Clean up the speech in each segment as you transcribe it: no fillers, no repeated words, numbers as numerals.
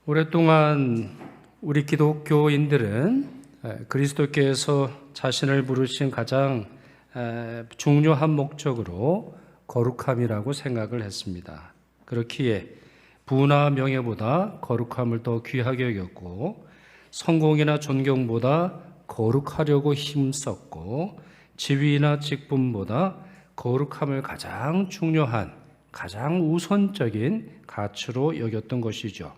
오랫동안 우리 기독교인들은 그리스도께서 자신을 부르신 가장 중요한 목적으로 거룩함이라고 생각을 했습니다. 그렇기에 부나 명예보다 거룩함을 더 귀하게 여겼고, 성공이나 존경보다 거룩하려고 힘썼고, 지위나 직분보다 거룩함을 가장 중요한, 가장 우선적인 가치로 여겼던 것이죠.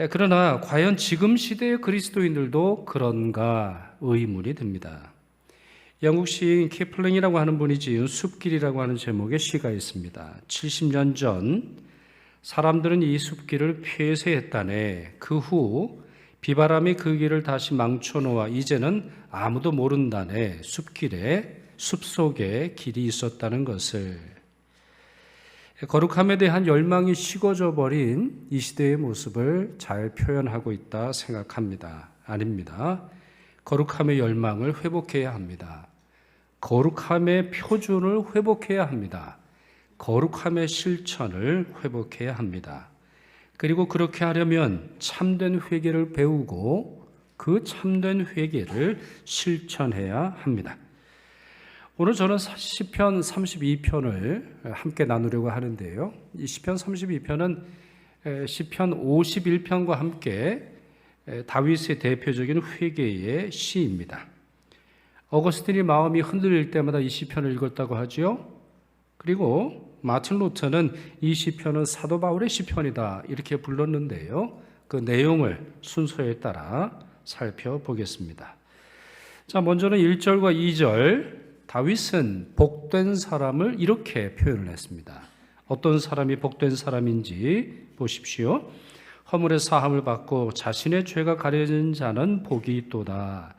그러나 과연 지금 시대의 그리스도인들도 그런가 의문이 듭니다. 영국 시인 키플링이라고 하는 분이 지은 숲길이라고 하는 제목의 시가 있습니다. 70년 전 사람들은 이 숲길을 폐쇄했다네. 그 후 비바람이 그 길을 다시 망쳐놓아 이제는 아무도 모른다네. 숲속에 길이 있었다는 것을. 거룩함에 대한 열망이 식어져 버린 이 시대의 모습을 잘 표현하고 있다 생각합니다. 아닙니다. 거룩함의 열망을 회복해야 합니다. 거룩함의 표준을 회복해야 합니다. 거룩함의 실천을 회복해야 합니다. 그리고 그렇게 하려면 참된 회개를 배우고 그 참된 회개를 실천해야 합니다. 오늘 저는 시편 32편을 함께 나누려고 하는데요. 이 시편 32편은 시편 51편과 함께 다윗의 대표적인 회개의 시입니다. 어거스틴이 마음이 흔들릴 때마다 이 시편을 읽었다고 하죠. 그리고 마틴 루터는 이 시편은 사도 바울의 시편이다 이렇게 불렀는데요. 그 내용을 순서에 따라 살펴보겠습니다. 자, 먼저는 1절과 2절. 다윗은 복된 사람을 이렇게 표현을 했습니다. 어떤 사람이 복된 사람인지 보십시오. 허물의 사함을 받고 자신의 죄가 가려진 자는 복이 있도다.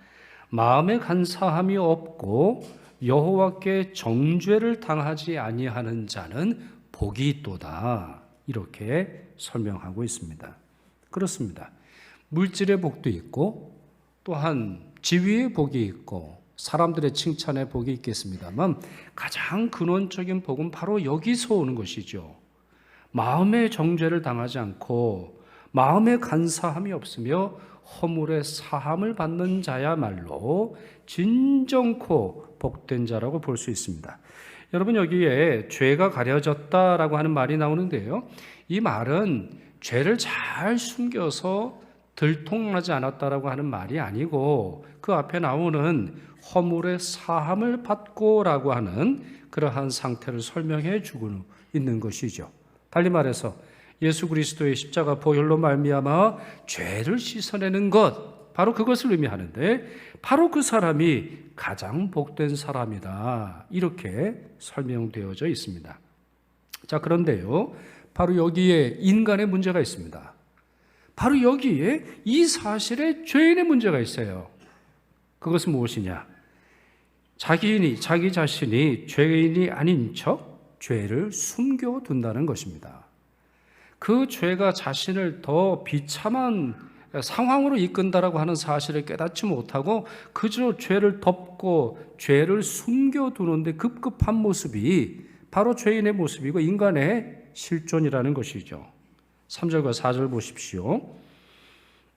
마음에 간사함이 없고 여호와께 정죄를 당하지 아니하는 자는 복이 있도다. 이렇게 설명하고 있습니다. 그렇습니다. 물질의 복도 있고 또한 지위의 복이 있고 사람들의 칭찬의 복이 있겠습니다만 가장 근원적인 복은 바로 여기서 오는 것이죠. 마음의 정죄를 당하지 않고 마음의 간사함이 없으며 허물의 사함을 받는 자야말로 진정코 복된 자라고 볼 수 있습니다. 여러분, 여기에 죄가 가려졌다라고 하는 말이 나오는데요. 이 말은 죄를 잘 숨겨서 들통나지 않았다라고 하는 말이 아니고 그 앞에 나오는 허물의 사함을 받고라고 하는 그러한 상태를 설명해 주고 있는 것이죠. 달리 말해서 예수 그리스도의 십자가 보혈로 말미암아 죄를 씻어내는 것, 바로 그것을 의미하는데 바로 그 사람이 가장 복된 사람이다. 이렇게 설명되어져 있습니다. 자, 그런데요. 바로 여기에 인간의 문제가 있습니다. 바로 여기에 이 사실에 죄인의 문제가 있어요. 그것은 무엇이냐? 자기 자신이 죄인이 아닌 척 죄를 숨겨둔다는 것입니다. 그 죄가 자신을 더 비참한 상황으로 이끈다라고 하는 사실을 깨닫지 못하고 그저 죄를 덮고 죄를 숨겨두는데 급급한 모습이 바로 죄인의 모습이고 인간의 실존이라는 것이죠. 3절과 4절 보십시오.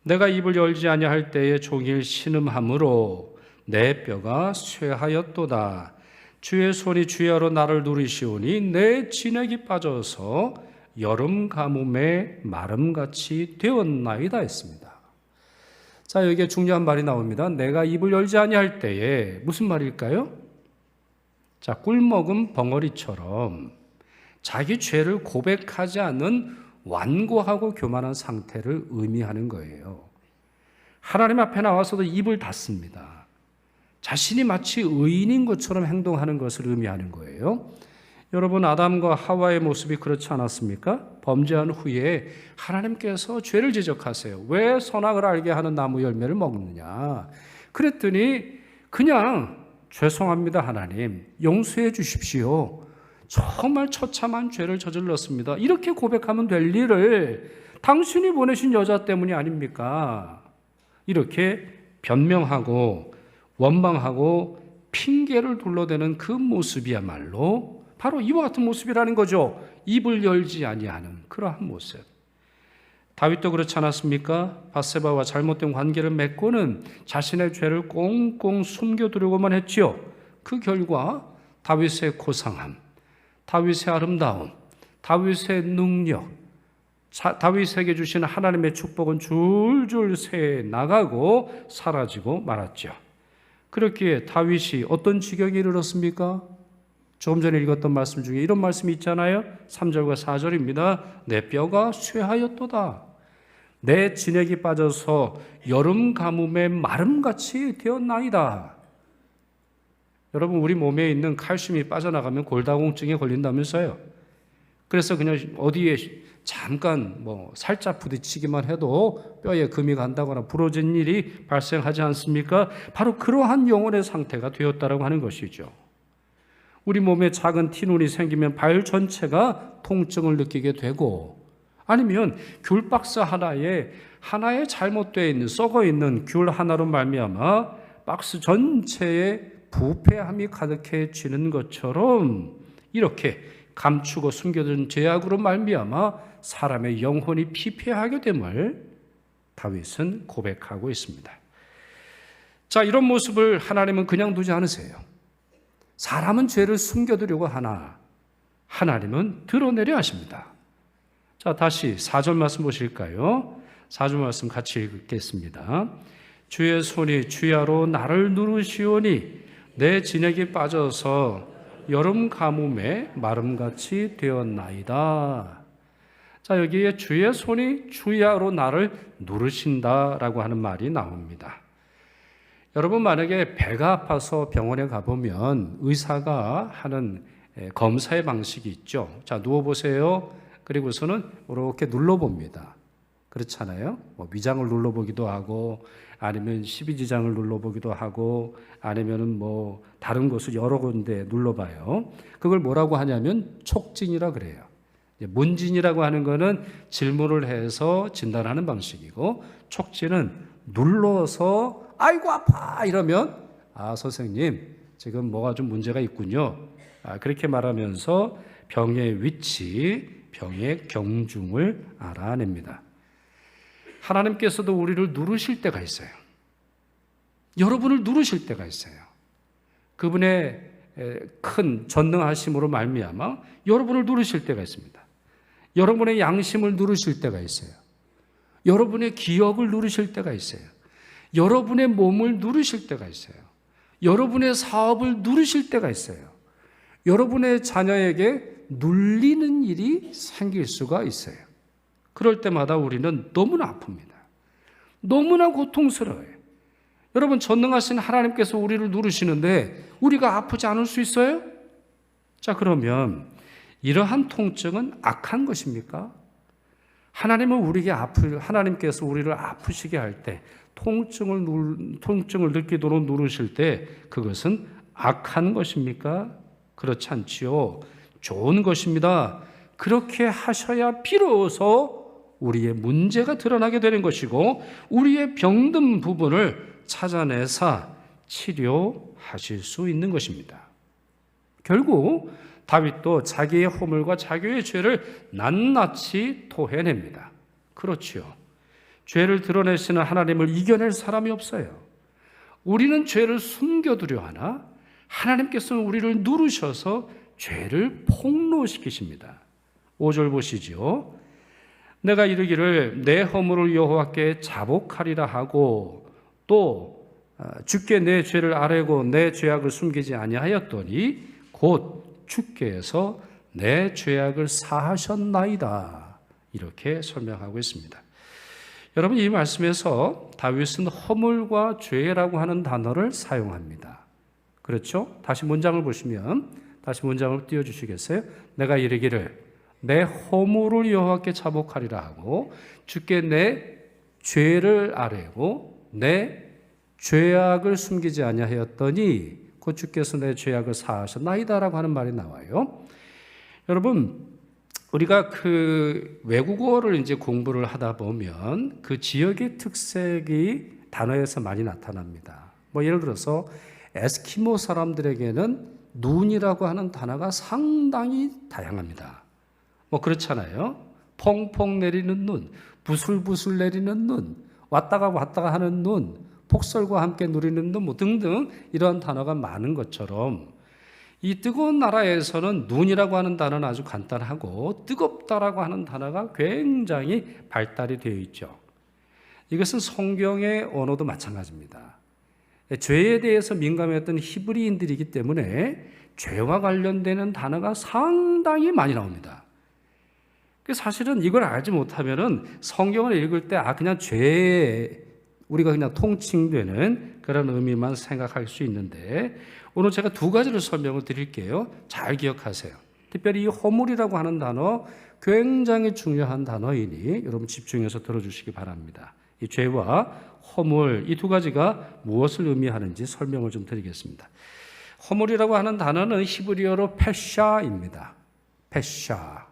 내가 입을 열지 아니할 때에 종일 신음함으로 내 뼈가 쇠하였도다. 주의 손이 주야로 나를 누리시오니 내 진액이 빠져서 여름 가뭄에 마름같이 되었나이다 했습니다. 자, 여기에 중요한 말이 나옵니다. 내가 입을 열지 아니할 때에 무슨 말일까요? 자, 꿀먹은 벙어리처럼 자기 죄를 고백하지 않는 완고하고 교만한 상태를 의미하는 거예요. 하나님 앞에 나와서도 입을 닫습니다. 자신이 마치 의인인 것처럼 행동하는 것을 의미하는 거예요. 여러분, 아담과 하와의 모습이 그렇지 않았습니까? 범죄한 후에 하나님께서 죄를 지적하세요. 왜 선악을 알게 하는 나무 열매를 먹느냐? 그랬더니 그냥 죄송합니다 하나님, 용서해 주십시오. 정말 처참한 죄를 저질렀습니다. 이렇게 고백하면 될 일을 당신이 보내신 여자 때문이 아닙니까? 이렇게 변명하고 원망하고 핑계를 둘러대는 그 모습이야말로 바로 이와 같은 모습이라는 거죠. 입을 열지 아니하는 그러한 모습. 다윗도 그렇지 않았습니까? 밧세바와 잘못된 관계를 맺고는 자신의 죄를 꽁꽁 숨겨두려고만 했지요. 그 결과 다윗의 고상함, 다윗의 아름다움, 다윗의 능력, 다윗에게 주신 하나님의 축복은 줄줄 새 나가고 사라지고 말았죠. 그렇기에 다윗이 어떤 지경에 이르렀습니까? 조금 전에 읽었던 말씀 중에 이런 말씀이 있잖아요. 3절과 4절입니다. 내 뼈가 쇠하였도다. 내 진액이 빠져서 여름 가뭄에 마름같이 되었나이다. 여러분, 우리 몸에 있는 칼슘이 빠져나가면 골다공증에 걸린다면서요. 그래서 그냥 어디에 잠깐 살짝 부딪히기만 해도 뼈에 금이 간다거나 부러진 일이 발생하지 않습니까? 바로 그러한 영혼의 상태가 되었다라고 하는 것이죠. 우리 몸에 작은 티눈이 생기면 발 전체가 통증을 느끼게 되고, 아니면 귤 박스 하나에 잘못되어 있는 썩어 있는 귤 하나로 말미암아 박스 전체에 부패함이 가득해지는 것처럼 이렇게 감추고 숨겨둔 죄악으로 말미암아 사람의 영혼이 피폐하게 됨을 다윗은 고백하고 있습니다. 자, 이런 모습을 하나님은 그냥 두지 않으세요. 사람은 죄를 숨겨두려고 하나 하나님은 드러내려 하십니다. 자, 다시 4절 말씀 보실까요? 4절 말씀 같이 읽겠습니다. 주의 손이 주야로 나를 누르시오니 내 진액이 빠져서 여름 가뭄에 마름같이 되었나이다. 자, 여기에 주의 손이 주야로 나를 누르신다라고 하는 말이 나옵니다. 여러분, 만약에 배가 아파서 병원에 가보면 의사가 하는 검사의 방식이 있죠. 자, 누워보세요. 그리고서는 이렇게 눌러봅니다. 그렇잖아요. 위장을 눌러보기도 하고, 아니면 십이지장을 눌러보기도 하고, 아니면은 다른 곳을 여러 군데 눌러봐요. 그걸 뭐라고 하냐면 촉진이라 그래요. 문진이라고 하는 거는 질문을 해서 진단하는 방식이고, 촉진은 눌러서 아이고 아파 이러면 선생님 지금 뭐가 좀 문제가 있군요. 그렇게 말하면서 병의 위치, 병의 경중을 알아냅니다. 하나님께서도 우리를 누르실 때가 있어요. 여러분을 누르실 때가 있어요. 그분의 큰 전능하심으로 말미암아 여러분을 누르실 때가 있습니다. 여러분의 양심을 누르실 때가 있어요. 여러분의 기억을 누르실 때가 있어요. 여러분의 몸을 누르실 때가 있어요. 여러분의 사업을 누르실 때가 있어요. 여러분의 자녀에게 눌리는 일이 생길 수가 있어요. 그럴 때마다 우리는 너무나 아픕니다. 너무나 고통스러워요. 여러분, 전능하신 하나님께서 우리를 누르시는데 우리가 아프지 않을 수 있어요? 자, 그러면 이러한 통증은 악한 것입니까? 하나님께서 우리를 아프시게 할 때, 통증을 느끼도록 누르실 때 그것은 악한 것입니까? 그렇지 않지요. 좋은 것입니다. 그렇게 하셔야 비로소 우리의 문제가 드러나게 되는 것이고, 우리의 병든 부분을 찾아내사 치료하실 수 있는 것입니다. 결국 다윗도 자기의 허물과 자기의 죄를 낱낱이 토해냅니다. 그렇지요. 죄를 드러내시는 하나님을 이겨낼 사람이 없어요. 우리는 죄를 숨겨두려 하나 하나님께서는 우리를 누르셔서 죄를 폭로시키십니다. 5절 보시죠. 내가 이르기를 내 허물을 여호와께 자복하리라 하고 또 주께 내 죄를 아뢰고 내 죄악을 숨기지 아니하였더니 곧 주께서 내 죄악을 사하셨나이다. 이렇게 설명하고 있습니다. 여러분, 이 말씀에서 다윗은 허물과 죄라고 하는 단어를 사용합니다. 그렇죠? 다시 문장을 보시면, 다시 문장을 띄워주시겠어요? 내가 이르기를 내 허물을 여호와께 자복하리라 하고 주께 내 죄를 아뢰고 내 죄악을 숨기지 아니하였더니 곧 주께서 내 죄악을 사하셨나이다라고 하는 말이 나와요. 여러분, 우리가 그 외국어를 이제 공부를 하다 보면 그 지역의 특색이 단어에서 많이 나타납니다. 예를 들어서 에스키모 사람들에게는 눈이라고 하는 단어가 상당히 다양합니다. 그렇잖아요. 퐁퐁 내리는 눈, 부슬부슬 내리는 눈, 왔다가 하는 눈, 폭설과 함께 누리는 눈, 뭐 등등 이러한 단어가 많은 것처럼 이 뜨거운 나라에서는 눈이라고 하는 단어는 아주 간단하고 뜨겁다라고 하는 단어가 굉장히 발달이 되어 있죠. 이것은 성경의 언어도 마찬가지입니다. 죄에 대해서 민감했던 히브리인들이기 때문에 죄와 관련되는 단어가 상당히 많이 나옵니다. 사실은 이걸 알지 못하면은 성경을 읽을 때 그냥 죄에 우리가 그냥 통칭되는 그런 의미만 생각할 수 있는데 오늘 제가 두 가지를 설명을 드릴게요. 잘 기억하세요. 특별히 이 허물이라고 하는 단어 굉장히 중요한 단어이니 여러분 집중해서 들어주시기 바랍니다. 이 죄와 허물 이 두 가지가 무엇을 의미하는지 설명을 좀 드리겠습니다. 허물이라고 하는 단어는 히브리어로 페샤입니다. 페샤.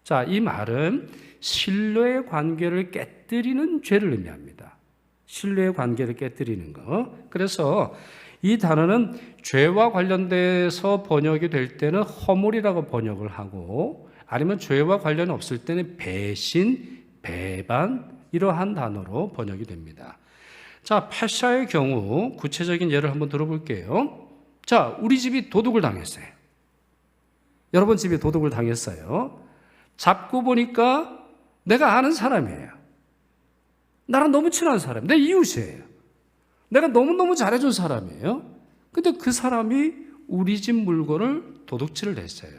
자, 이 말은 신뢰의 관계를 깨뜨리는 죄를 의미합니다. 신뢰의 관계를 깨뜨리는 거. 그래서 이 단어는 죄와 관련돼서 번역이 될 때는 허물이라고 번역을 하고 아니면 죄와 관련 없을 때는 배신, 배반 이러한 단어로 번역이 됩니다. 자, 페샤의 경우 구체적인 예를 한번 들어볼게요. 자, 우리 집이 도둑을 당했어요. 여러분 집이 도둑을 당했어요. 잡고 보니까 내가 아는 사람이에요. 나랑 너무 친한 사람, 내 이웃이에요. 내가 너무너무 잘해준 사람이에요. 근데 그 사람이 우리 집 물건을 도둑질을 했어요.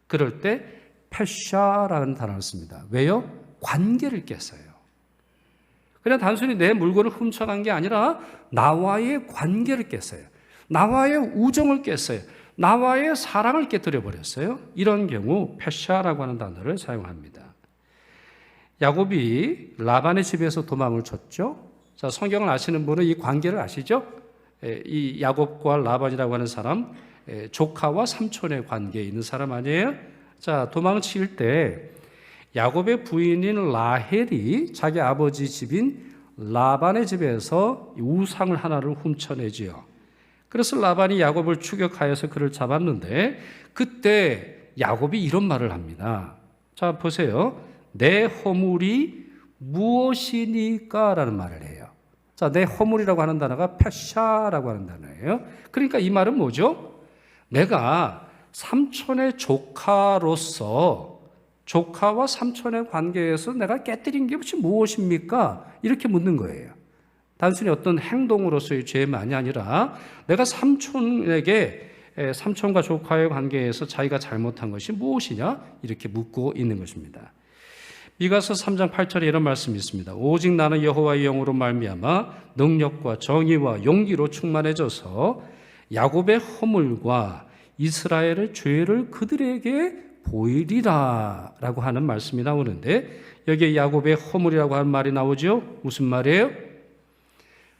그럴 때 페샤라는 단어를 씁니다. 왜요? 관계를 깼어요. 그냥 단순히 내 물건을 훔쳐간 게 아니라 나와의 관계를 깼어요. 나와의 우정을 깼어요. 나와의 사랑을 깨뜨려 버렸어요. 이런 경우 페샤라고 하는 단어를 사용합니다. 야곱이 라반의 집에서 도망을 쳤죠. 자, 성경을 아시는 분은 이 관계를 아시죠? 이 야곱과 라반이라고 하는 사람, 조카와 삼촌의 관계에 있는 사람 아니에요? 자, 도망칠 때 야곱의 부인인 라헬이 자기 아버지 집인 라반의 집에서 우상을 하나를 훔쳐내지요. 그래서 라반이 야곱을 추격하여서 그를 잡았는데 그때 야곱이 이런 말을 합니다. 자, 보세요. 내 허물이 무엇이니까? 라는 말을 해요. 자, 내 허물이라고 하는 단어가 페샤라고 하는 단어예요. 그러니까 이 말은 뭐죠? 내가 삼촌의 조카로서 조카와 삼촌의 관계에서 내가 깨뜨린 게 무엇입니까? 이렇게 묻는 거예요. 단순히 어떤 행동으로서의 죄만이 아니라 내가 삼촌에게 삼촌과 조카의 관계에서 자기가 잘못한 것이 무엇이냐? 이렇게 묻고 있는 것입니다. 미가서 3장 8절에 이런 말씀이 있습니다. 오직 나는 여호와의 영으로 말미암아 능력과 정의와 용기로 충만해져서 야곱의 허물과 이스라엘의 죄를 그들에게 보이리라 라고 하는 말씀이 나오는데 여기에 야곱의 허물이라고 하는 말이 나오죠. 무슨 말이에요?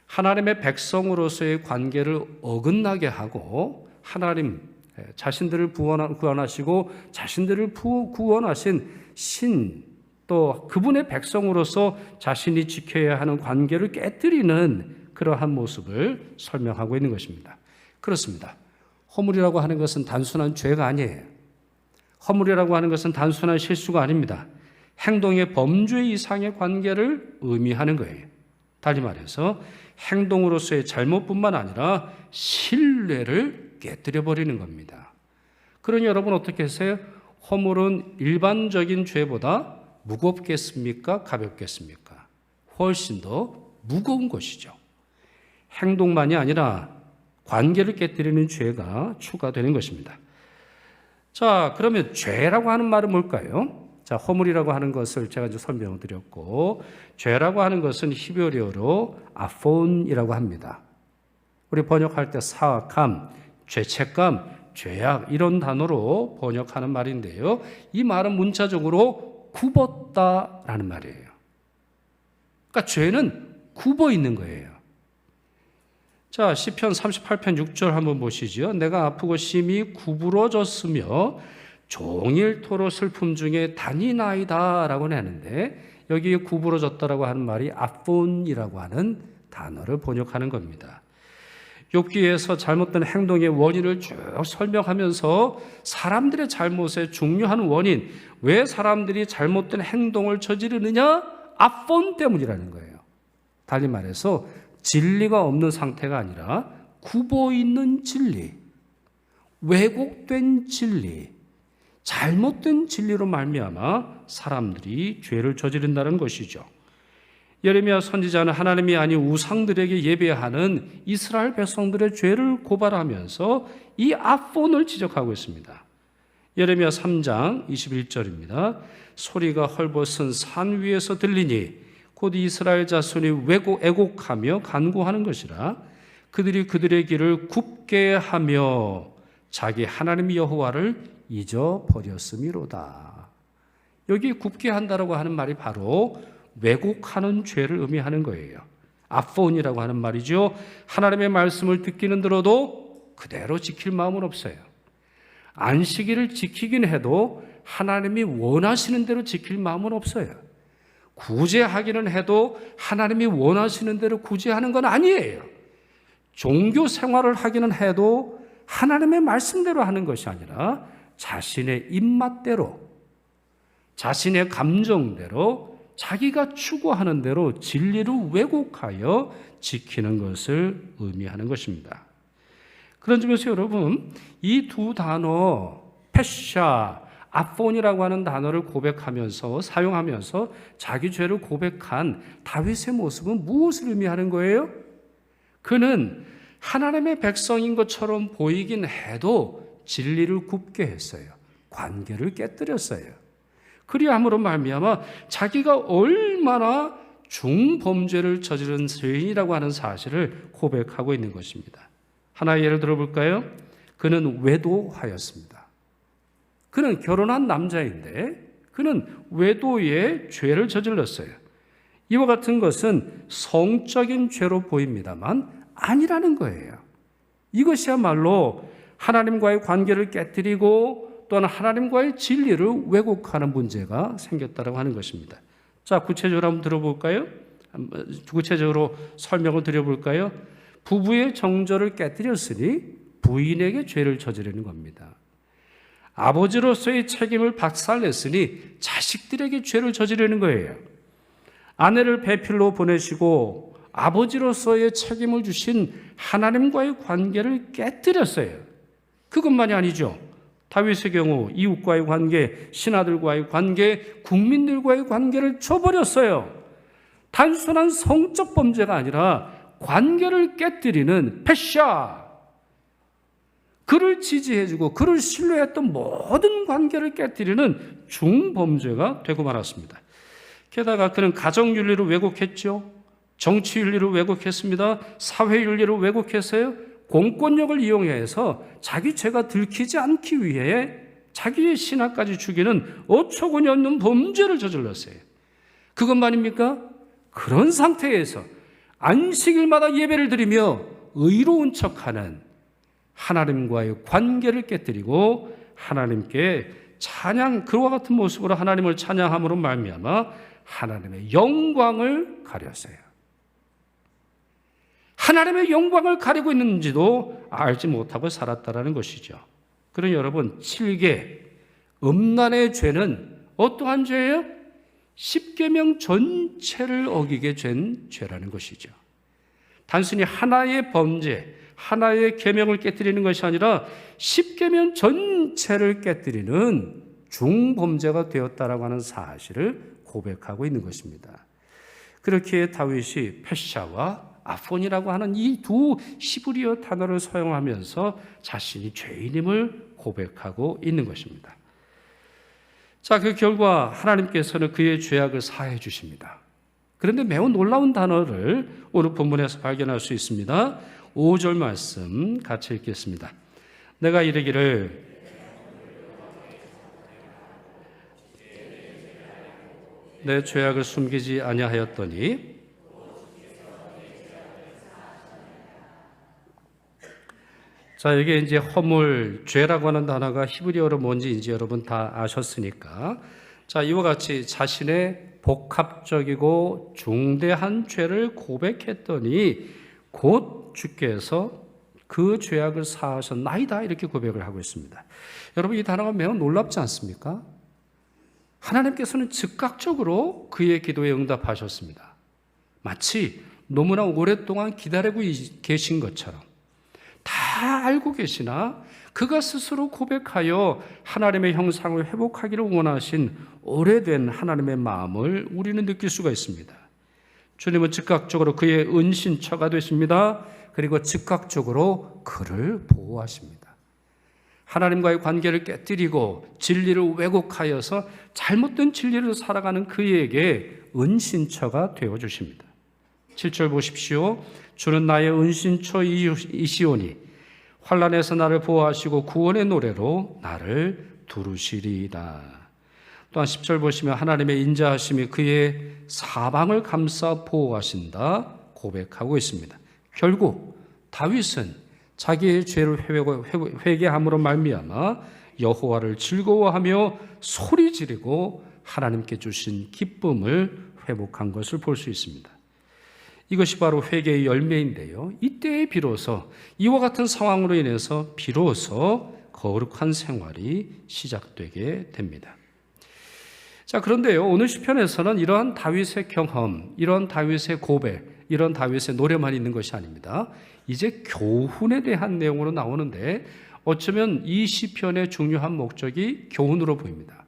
하나님의 백성으로서의 관계를 어긋나게 하고 하나님 자신들을 구원하시고 자신들을 구원하신 신 또 그분의 백성으로서 자신이 지켜야 하는 관계를 깨뜨리는 그러한 모습을 설명하고 있는 것입니다. 그렇습니다. 허물이라고 하는 것은 단순한 죄가 아니에요. 허물이라고 하는 것은 단순한 실수가 아닙니다. 행동의 범죄 이상의 관계를 의미하는 거예요. 달리 말해서 행동으로서의 잘못뿐만 아니라 신뢰를 깨뜨려버리는 겁니다. 그러니 여러분 어떻게 하세요? 허물은 일반적인 죄보다 무겁겠습니까? 가볍겠습니까? 훨씬 더 무거운 것이죠. 행동만이 아니라 관계를 깨뜨리는 죄가 추가되는 것입니다. 자, 그러면 죄라고 하는 말은 뭘까요? 자, 허물이라고 하는 것을 제가 이제 설명을 드렸고, 죄라고 하는 것은 히브리어로 아폰이라고 합니다. 우리 번역할 때 사악함, 죄책감, 죄악 이런 단어로 번역하는 말인데요. 이 말은 문자적으로 굽었다라는 말이에요. 그러니까 죄는 굽어 있는 거예요. 자, 시편 38편 6절 한번 보시죠. 내가 아프고 심히 구부러졌으며 종일토록 슬픔 중에 다니나이다 라고 하는데 여기에 구부러졌다라고 하는 말이 아폰이라고 하는 단어를 번역하는 겁니다. 욥기에서 잘못된 행동의 원인을 쭉 설명하면서 사람들의 잘못의 중요한 원인, 왜 사람들이 잘못된 행동을 저지르느냐? 앞폰 때문이라는 거예요. 달리 말해서 진리가 없는 상태가 아니라 굽어 있는 진리, 왜곡된 진리, 잘못된 진리로 말미암아 사람들이 죄를 저지른다는 것이죠. 예레미야 선지자는 하나님이 아닌 우상들에게 예배하는 이스라엘 백성들의 죄를 고발하면서 이 앞폰을 지적하고 있습니다. 예레미야 3장 21절입니다. 소리가 헐벗은 산 위에서 들리니 곧 이스라엘 자손이 애곡하며 간구하는 것이라. 그들이 그들의 길을 굽게 하며 자기 하나님 여호와를 잊어버렸음이로다. 여기 굽게 한다라고 하는 말이 바로 왜곡하는 죄를 의미하는 거예요. 앞폰이라고 하는 말이죠. 하나님의 말씀을 듣기는 들어도 그대로 지킬 마음은 없어요. 안식일을 지키긴 해도 하나님이 원하시는 대로 지킬 마음은 없어요. 구제하기는 해도 하나님이 원하시는 대로 구제하는 건 아니에요. 종교 생활을 하기는 해도 하나님의 말씀대로 하는 것이 아니라 자신의 입맛대로, 자신의 감정대로, 자기가 추구하는 대로 진리를 왜곡하여 지키는 것을 의미하는 것입니다. 그런 점에서 여러분, 이 두 단어 패샤, 앞폰이라고 하는 단어를 고백하면서 사용하면서 자기 죄를 고백한 다윗의 모습은 무엇을 의미하는 거예요? 그는 하나님의 백성인 것처럼 보이긴 해도 진리를 굽게 했어요. 관계를 깨뜨렸어요. 그리함으로 말미암아 자기가 얼마나 중범죄를 저지른 죄인이라고 하는 사실을 고백하고 있는 것입니다. 하나의 예를 들어볼까요? 그는 외도하였습니다. 그는 결혼한 남자인데 그는 외도의 죄를 저질렀어요. 이와 같은 것은 성적인 죄로 보입니다만 아니라는 거예요. 이것이야말로 하나님과의 관계를 깨뜨리고 또한 하나님과의 진리를 왜곡하는 문제가 생겼다고 하는 것입니다. 자, 구체적으로 한번 들어볼까요? 구체적으로 설명을 드려볼까요? 부부의 정절을 깨뜨렸으니 부인에게 죄를 저지르는 겁니다. 아버지로서의 책임을 박살냈으니 자식들에게 죄를 저지르는 거예요. 아내를 배필로 보내시고 아버지로서의 책임을 주신 하나님과의 관계를 깨뜨렸어요. 그것만이 아니죠. 다윗의 경우 이웃과의 관계, 신하들과의 관계, 국민들과의 관계를 쳐버렸어요. 단순한 성적 범죄가 아니라 관계를 깨뜨리는 패샤, 그를 지지해주고 그를 신뢰했던 모든 관계를 깨뜨리는 중범죄가 되고 말았습니다. 게다가 그는 가정윤리를 왜곡했죠. 정치윤리를 왜곡했습니다. 사회윤리를 왜곡했어요. 공권력을 이용해서 자기 죄가 들키지 않기 위해 자기의 신하까지 죽이는 어처구니 없는 범죄를 저질렀어요. 그것만입니까? 그런 상태에서 안식일마다 예배를 드리며 의로운 척하는 하나님과의 관계를 깨뜨리고 하나님께 찬양, 그와 같은 모습으로 하나님을 찬양함으로 말미암아 하나님의 영광을 가렸어요. 하나님의 영광을 가리고 있는지도 알지 못하고 살았다라는 것이죠. 그러니 여러분, 7개 음란의 죄는 어떠한 죄예요? 십계명 전체를 어기게 된 죄라는 것이죠. 단순히 하나의 범죄, 하나의 계명을 깨뜨리는 것이 아니라 십계명 전체를 깨뜨리는 중범죄가 되었다라고 하는 사실을 고백하고 있는 것입니다. 그렇게 다윗이 패샤와 앞폰이라고 하는 이 두 히브리어 단어를 사용하면서 자신이 죄인임을 고백하고 있는 것입니다. 자, 그 결과 하나님께서는 그의 죄악을 사해 주십니다. 그런데 매우 놀라운 단어를 오늘 본문에서 발견할 수 있습니다. 5절 말씀 같이 읽겠습니다. 내가 이르기를 내 죄악을 숨기지 아니하였더니 자, 이게 이제 허물, 죄라고 하는 단어가 히브리어로 뭔지 이제 여러분 다 아셨으니까 자, 이와 같이 자신의 복합적이고 중대한 죄를 고백했더니 곧 주께서 그 죄악을 사하셨나이다 이렇게 고백을 하고 있습니다. 여러분 이 단어가 매우 놀랍지 않습니까? 하나님께서는 즉각적으로 그의 기도에 응답하셨습니다. 마치 너무나 오랫동안 기다리고 계신 것처럼 다 알고 계시나 그가 스스로 고백하여 하나님의 형상을 회복하기를 원하신 오래된 하나님의 마음을 우리는 느낄 수가 있습니다. 주님은 즉각적으로 그의 은신처가 되십니다. 그리고 즉각적으로 그를 보호하십니다. 하나님과의 관계를 깨뜨리고 진리를 왜곡하여서 잘못된 진리를 살아가는 그에게 은신처가 되어주십니다. 7절 보십시오. 주는 나의 은신처이시오니 환난에서 나를 보호하시고 구원의 노래로 나를 두르시리이다. 또한 10절 보시면 하나님의 인자하심이 그의 사방을 감싸 보호하신다 고백하고 있습니다. 결국 다윗은 자기의 죄를 회개함으로 말미암아 여호와를 즐거워하며 소리 지르고 하나님께 주신 기쁨을 회복한 것을 볼 수 있습니다. 이것이 바로 회개의 열매인데요. 이때에 비로소 이와 같은 상황으로 인해서 비로소 거룩한 생활이 시작되게 됩니다. 자, 그런데요, 오늘 시편에서는 이러한 다윗의 경험, 이런 다윗의 고백, 이런 다윗의 노래만 있는 것이 아닙니다. 이제 교훈에 대한 내용으로 나오는데 어쩌면 이 시편의 중요한 목적이 교훈으로 보입니다.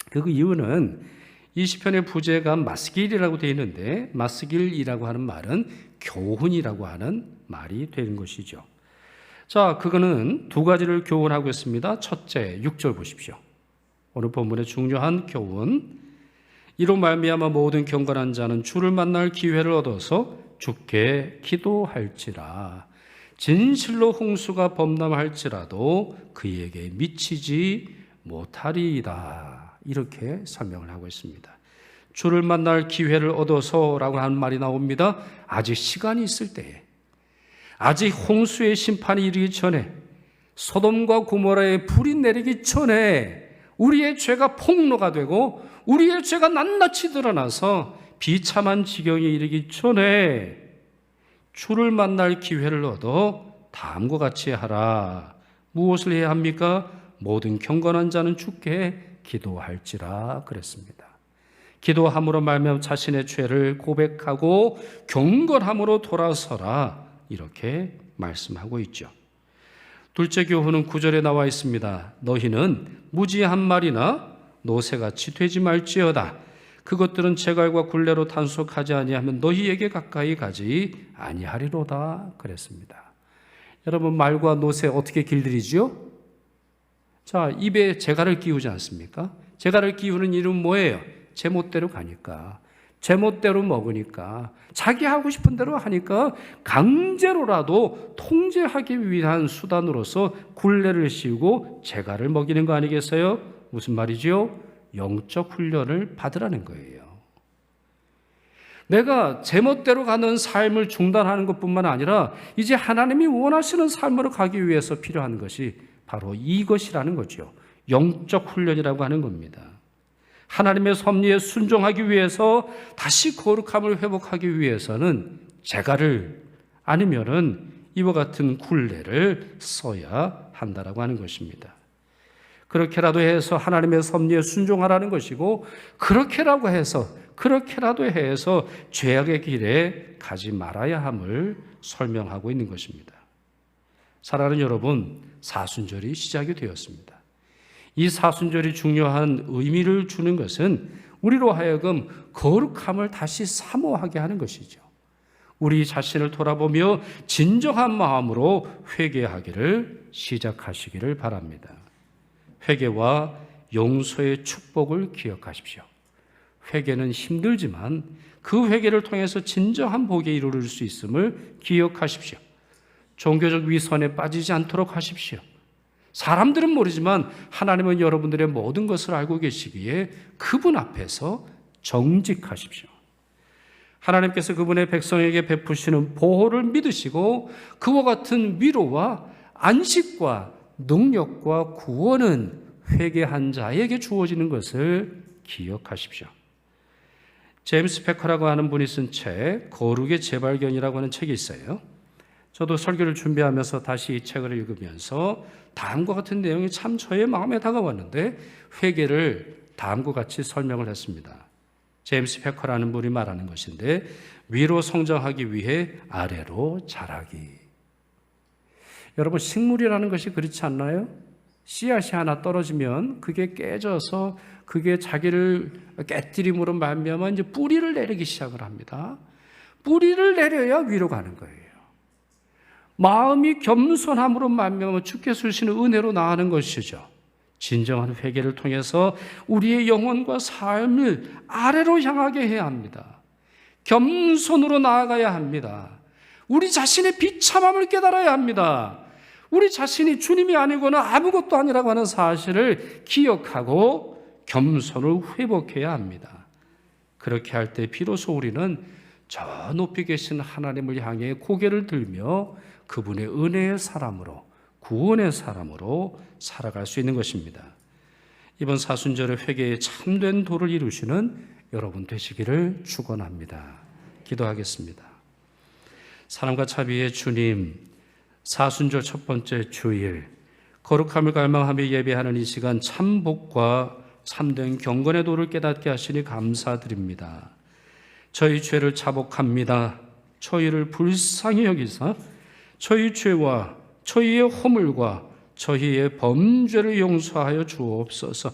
그 이유는 이 시편의 부제가 마스길이라고 되어 있는데 마스길이라고 하는 말은 교훈이라고 하는 말이 되는 것이죠. 자, 그거는 두 가지를 교훈하고 있습니다. 첫째, 6절 보십시오. 오늘 본문의 중요한 교훈. 이로 말미암아 모든 경건한 자는 주를 만날 기회를 얻어서 주께 기도할지라. 진실로 홍수가 범람할지라도 그에게 미치지 못하리이다. 이렇게 설명을 하고 있습니다. 주를 만날 기회를 얻어서라고 하는 말이 나옵니다. 아직 시간이 있을 때에, 아직 홍수의 심판이 이르기 전에, 소돔과 고모라에 불이 내리기 전에 우리의 죄가 폭로가 되고 우리의 죄가 낱낱이 드러나서 비참한 지경에 이르기 전에 주를 만날 기회를 얻어 다음과 같이 하라. 무엇을 해야 합니까? 모든 경건한 자는 주께 기도할지라 그랬습니다. 기도함으로 말미암아 자신의 죄를 고백하고 경건함으로 돌아서라 이렇게 말씀하고 있죠. 둘째 교훈은 9절에 나와 있습니다. 너희는 무지 한 마리나 노새같이 되지 말지어다. 그것들은 재갈과 굴레로 단속하지 아니하면 너희에게 가까이 가지 아니하리로다 그랬습니다. 여러분, 말과 노새 어떻게 길들이지요? 자, 입에 재갈을 끼우지 않습니까? 재갈을 끼우는 이유는 뭐예요? 제멋대로 가니까, 제멋대로 먹으니까, 자기 하고 싶은 대로 하니까 강제로라도 통제하기 위한 수단으로서 굴레를 씌우고 재갈을 먹이는 거 아니겠어요? 무슨 말이죠? 영적 훈련을 받으라는 거예요. 내가 제멋대로 가는 삶을 중단하는 것뿐만 아니라 이제 하나님이 원하시는 삶으로 가기 위해서 필요한 것이 바로 이것이라는 거죠. 영적 훈련이라고 하는 겁니다. 하나님의 섭리에 순종하기 위해서 다시 거룩함을 회복하기 위해서는 재갈을 아니면은 이와 같은 굴레를 써야 한다라고 하는 것입니다. 그렇게라도 해서 하나님의 섭리에 순종하라는 것이고 그렇게라도 해서 죄악의 길에 가지 말아야 함을 설명하고 있는 것입니다. 사랑하는 여러분, 사순절이 시작이 되었습니다. 이 사순절이 중요한 의미를 주는 것은 우리로 하여금 거룩함을 다시 사모하게 하는 것이죠. 우리 자신을 돌아보며 진정한 마음으로 회개하기를 시작하시기를 바랍니다. 회개와 용서의 축복을 기억하십시오. 회개는 힘들지만 그 회개를 통해서 진정한 복에 이르를 수 있음을 기억하십시오. 종교적 위선에 빠지지 않도록 하십시오. 사람들은 모르지만 하나님은 여러분들의 모든 것을 알고 계시기에 그분 앞에서 정직하십시오. 하나님께서 그분의 백성에게 베푸시는 보호를 믿으시고 그와 같은 위로와 안식과 능력과 구원은 회개한 자에게 주어지는 것을 기억하십시오. 제임스 패커라고 하는 분이 쓴 책, 거룩의 재발견이라고 하는 책이 있어요. 저도 설교를 준비하면서 다시 이 책을 읽으면서 다음과 같은 내용이 참 저의 마음에 다가왔는데 회개를 다음과 같이 설명을 했습니다. 제임스 패커라는 분이 말하는 것인데 위로 성장하기 위해 아래로 자라기. 여러분 식물이라는 것이 그렇지 않나요? 씨앗이 하나 떨어지면 그게 깨져서 그게 자기를 깨뜨림으로 말미암아 이제 뿌리를 내리기 시작을 합니다. 뿌리를 내려야 위로 가는 거예요. 마음이 겸손함으로 말미암아 주께서 주시는 은혜로 나아가는 것이죠. 진정한 회개를 통해서 우리의 영혼과 삶을 아래로 향하게 해야 합니다. 겸손으로 나아가야 합니다. 우리 자신의 비참함을 깨달아야 합니다. 우리 자신이 주님이 아니고는 아무것도 아니라고 하는 사실을 기억하고 겸손을 회복해야 합니다. 그렇게 할 때 비로소 우리는 저 높이 계신 하나님을 향해 고개를 들며 그분의 은혜의 사람으로, 구원의 사람으로 살아갈 수 있는 것입니다. 이번 사순절의 회개의 참된 도를 이루시는 여러분 되시기를 축원합니다. 기도하겠습니다. 사랑과 자비의 주님, 사순절 첫 번째 주일, 거룩함을 갈망하며 예배하는 이 시간 참 복과 참된 경건의 도를 깨닫게 하시니 감사드립니다. 저희 죄를 자복합니다. 저희를 불쌍히 여기사 저희 죄와 저희의 허물과 저희의 범죄를 용서하여 주옵소서.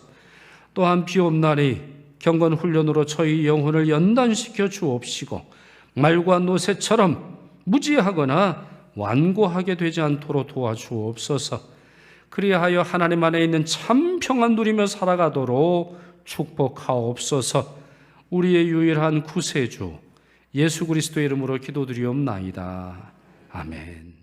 또한 비옵나니 경건 훈련으로 저희 영혼을 연단시켜 주옵시고 말과 노새처럼 무지하거나 완고하게 되지 않도록 도와주옵소서. 그리하여 하나님 안에 있는 참 평안 누리며 살아가도록 축복하옵소서. 우리의 유일한 구세주 예수 그리스도의 이름으로 기도드리옵나이다. 아멘.